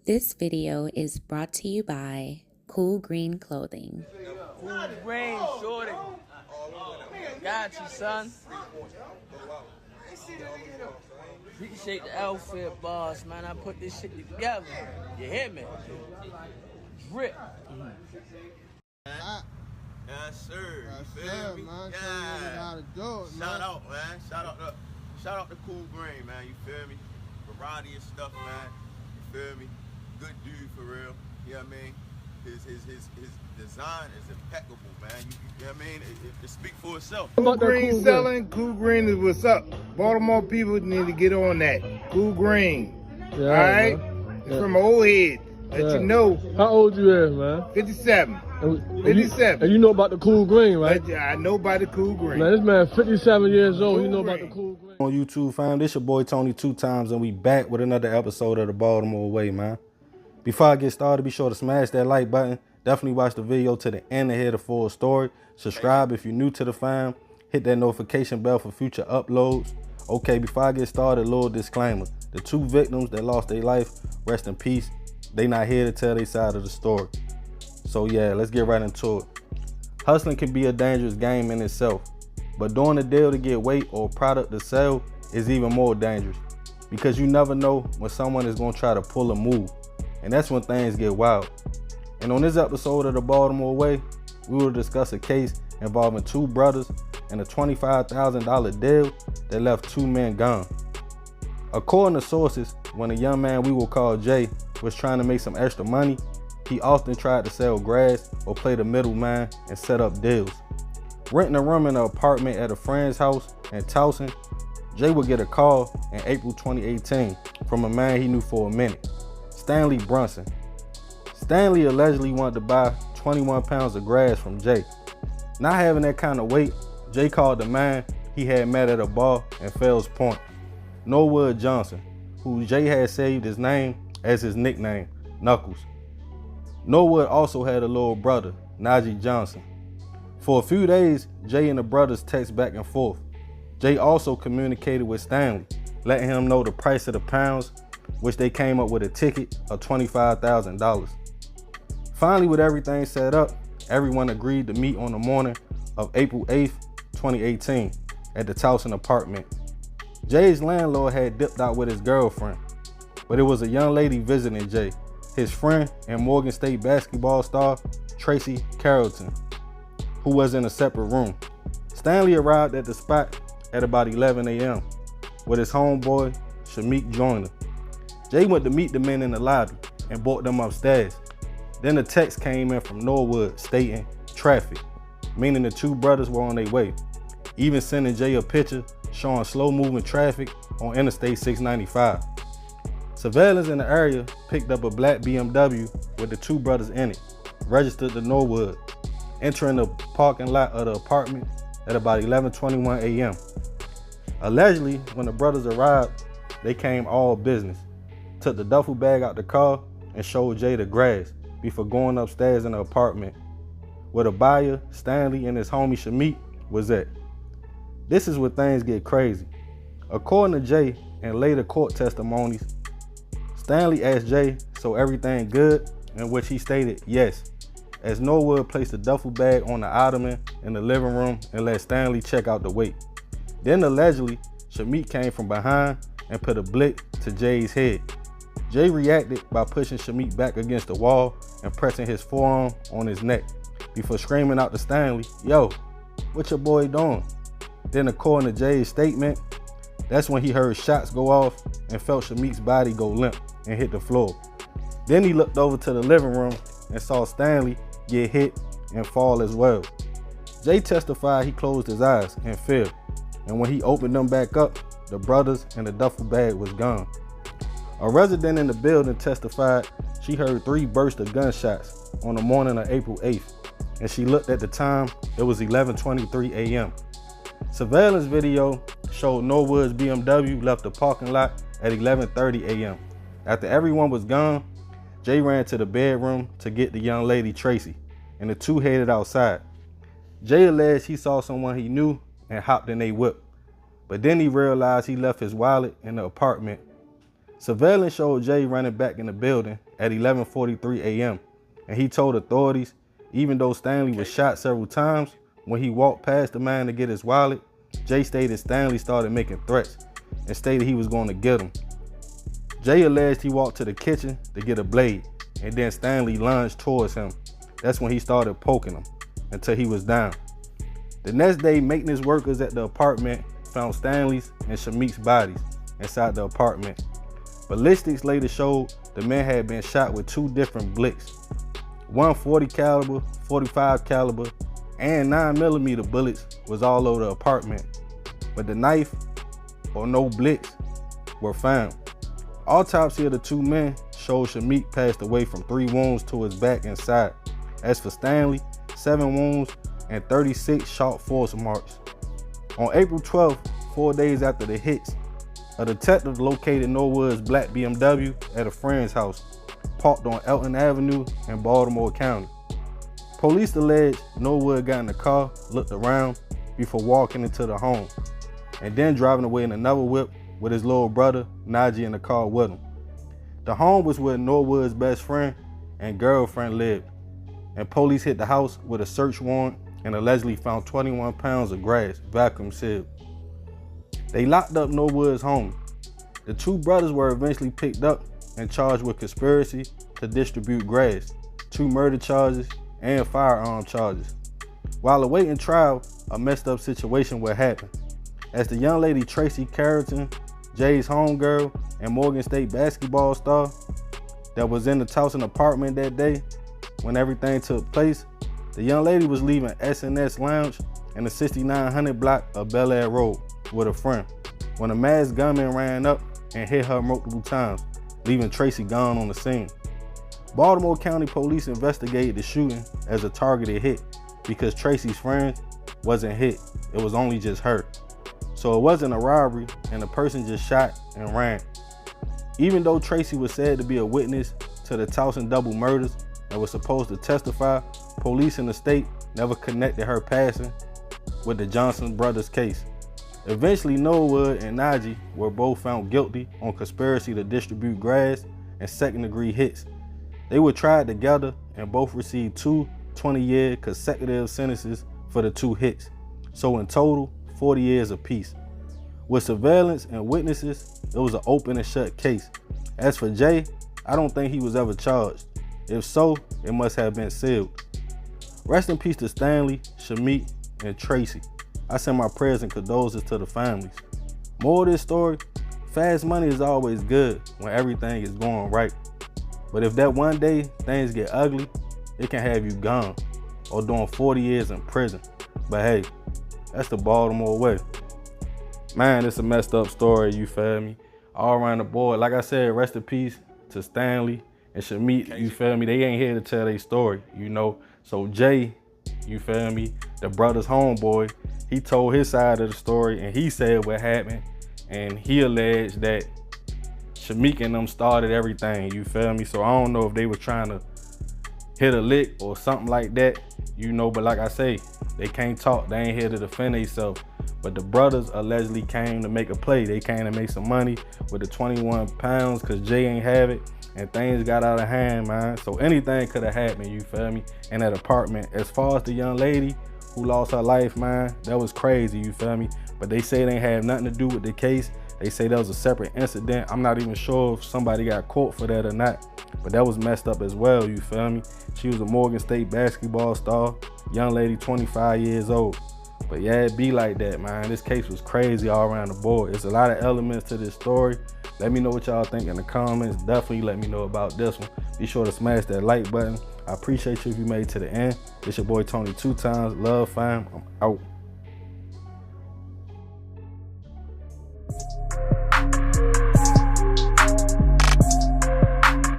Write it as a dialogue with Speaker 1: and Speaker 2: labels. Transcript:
Speaker 1: This video is brought to you by Cool Green Clothing.
Speaker 2: Cool Green, shorty. Got you, son. Appreciate the outfit, boss, man. I put this shit together. You hear me? Drip.
Speaker 3: Yes, sir. You
Speaker 4: Yes,
Speaker 3: feel
Speaker 4: sir,
Speaker 3: me?
Speaker 4: man.
Speaker 3: Yeah.
Speaker 4: Show you how to do it, man.
Speaker 3: Shout out, man. Shout out to Cool Green, man. You feel me? Variety of stuff, man. You feel me? Good dude for real. You know what I mean? His design is impeccable, man. You know what I mean? It speaks for itself.
Speaker 5: Cool Green selling. Cool Green is what's up. Baltimore people need to get on that. Cool Green.
Speaker 6: Yeah,
Speaker 5: all right?
Speaker 6: Man.
Speaker 5: It's from an old head. Let you know.
Speaker 6: How old you is, man?
Speaker 5: 57.
Speaker 6: And
Speaker 5: 57.
Speaker 6: And you know about the Cool Green, right?
Speaker 5: I know about the Cool Green.
Speaker 6: Man, this man 57 years old.
Speaker 5: Cool
Speaker 6: He know
Speaker 5: Green.
Speaker 6: about the Cool Green.
Speaker 7: On YouTube, fam, this your boy Tony 2Times, and we back with another episode of the Baltimore Way, man. Before I get started, be sure to smash that like button. Definitely watch the video to the end to hear the full story. Subscribe if you're new to the fam. Hit that notification bell for future uploads. Okay, before I get started, a little disclaimer. The two victims that lost their life, rest in peace. They not here to tell their side of the story. So yeah, let's get right into it. Hustling can be a dangerous game in itself, but doing a deal to get weight or product to sell is even more dangerous, because you never know when someone is going to try to pull a move, and that's when things get wild. And on this episode of the Baltimore Way, we will discuss a case involving two brothers and a $25,000 deal that left two men gone. According to sources, when a young man we will call Jay was trying to make some extra money, he often tried to sell grass or play the middleman and set up deals. Renting a room in an apartment at a friend's house in Towson, Jay would get a call in April 2018 from a man he knew for a minute, Stanley Brunson. Stanley allegedly wanted to buy 21 pounds of grass from Jay. Not having that kind of weight, Jay called the man he had met at a bar in Fells Point, Norwood Johnson, who Jay had saved his name as his nickname, Knuckles. Norwood also had a little brother, Najee Johnson. For a few days, Jay and the brothers text back and forth. Jay also communicated with Stanley, letting him know the price of the pounds, which they came up with a ticket of $25,000. Finally, with everything set up, everyone agreed to meet on the morning of April 8th, 2018 at the Towson apartment. Jay's landlord had dipped out with his girlfriend, but it was a young lady visiting Jay, his friend and Morgan State basketball star, Tracy Carrollton, who was in a separate room. Stanley arrived at the spot at about 11 a.m. with his homeboy, Shamik joined him. Jay went to meet the men in the lobby and brought them upstairs. Then a text came in from Norwood stating traffic, meaning the two brothers were on their way, even sending Jay a picture showing slow-moving traffic on Interstate 695. Surveillance in the area picked up a black BMW with the two brothers in it, registered to Norwood, entering the parking lot of the apartment at about 11:21 a.m. Allegedly, when the brothers arrived, they came all business, took the duffel bag out the car and showed Jay the grass before going upstairs in the apartment, where the buyer, Stanley, and his homie Shamik was at. This is where things get crazy. According to Jay and later court testimonies, Stanley asked Jay, "So everything good?" in which he stated yes, as Norwood placed the duffel bag on the ottoman in the living room and let Stanley check out the weight. Then allegedly, Shamik came from behind and put a blick to Jay's head. Jay reacted by pushing Shamik back against the wall and pressing his forearm on his neck before screaming out to Stanley, "Yo, what your boy doing?" Then according to Jay's statement, that's when he heard shots go off and felt Shamik's body go limp and hit the floor. Then he looked over to the living room and saw Stanley get hit and fall as well. Jay testified he closed his eyes in fear, and when he opened them back up, the brothers and the duffel bag was gone. A resident in the building testified she heard 3 bursts of gunshots on the morning of April 8th, and she looked at the time, it was 11:23 a.m. Surveillance video showed Norwood's BMW left the parking lot at 11:30 a.m. After everyone was gone, Jay ran to the bedroom to get the young lady Tracy, and the two headed outside. Jay alleged he saw someone he knew and hopped in a whip, but then he realized he left his wallet in the apartment. Surveillance showed Jay running back in the building at 11:43 a.m. and he told authorities even though Stanley was shot several times, when he walked past the man to get his wallet, Jay stated Stanley started making threats and stated he was going to get him. Jay alleged he walked to the kitchen to get a blade and then Stanley lunged towards him. That's when he started poking him until he was down. The next day, maintenance workers at the apartment found Stanley's and Shamik's bodies inside the apartment. Ballistics later showed the men had been shot with 2 different blicks. One 40 caliber, 45 caliber, and 9mm bullets was all over the apartment, but the knife or no blicks were found. Autopsy of the 2 men showed Shamik passed away from 3 wounds to his back and side. As for Stanley, 7 wounds and 36 sharp force marks. On April 12th, 4 days after the hits, a detective located Norwood's black BMW at a friend's house, parked on Elton Avenue in Baltimore County. Police alleged Norwood got in the car, looked around before walking into the home, and then driving away in another whip with his little brother, Najee, in the car with him. The home was where Norwood's best friend and girlfriend lived, and police hit the house with a search warrant and allegedly found 21 pounds of grass, vacuum sealed. They locked up Norwood's home. The 2 brothers were eventually picked up and charged with conspiracy to distribute grass, 2 murder charges, and firearm charges. While awaiting trial, a messed up situation would happen, as the young lady Tracy Carrington, Jay's homegirl and Morgan State basketball star that was in the Towson apartment that day when everything took place, the young lady was leaving S&S Lounge in the 6900 block of Bel Air Road with a friend when a masked gunman ran up and hit her multiple times, leaving Tracy gone on the scene. Baltimore County Police investigated the shooting as a targeted hit because Tracy's friend wasn't hit, it was only just her. So it wasn't a robbery and the person just shot and ran. Even though Tracy was said to be a witness to the Towson double murders and was supposed to testify, police in the state never connected her passing with the Johnson brothers case. Eventually, Norwood and Najee were both found guilty on conspiracy to distribute grass and second-degree hits. They were tried together and both received 2 20-year consecutive sentences for the 2 hits. So in total, 40 years apiece. With surveillance and witnesses, it was an open and shut case. As for Jay, I don't think he was ever charged. If so, it must have been sealed. Rest in peace to Stanley, Shamik, and Tracy. I send my prayers and condolences to the families. More of this story, fast money is always good when everything is going right. But if that one day things get ugly, it can have you gone or doing 40 years in prison. But hey, that's the Baltimore way. Man, it's a messed up story, you feel me? All around the board. Like I said, rest in peace to Stanley and Shamik, you feel me? They ain't here to tell their story, you know? So Jay, you feel me? The brother's homeboy, he told his side of the story and he said what happened. And he alleged that Shamik and them started everything, you feel me? So I don't know if they were trying to hit a lick or something like that, you know, but like I say, they can't talk, they ain't here to defend themselves. But the brothers allegedly came to make a play. They came to make some money with the 21 pounds because Jay ain't have it and things got out of hand, man. So anything could have happened, you feel me, in that apartment. As far as the young lady who lost her life, man, that was crazy, you feel me? But they say they ain't have nothing to do with the case. They say that was a separate incident. I'm not even sure if somebody got caught for that or not, but that was messed up as well, you feel me? She was a Morgan State basketball star, young lady, 25 years old. But yeah, it be like that, man. This case was crazy all around the board. There's a lot of elements to this story. Let me know what y'all think in the comments. Definitely let me know about this one. Be sure to smash that like button. I appreciate you if you made it to the end. It's your boy Tony 2 times. Love, fam. I'm out.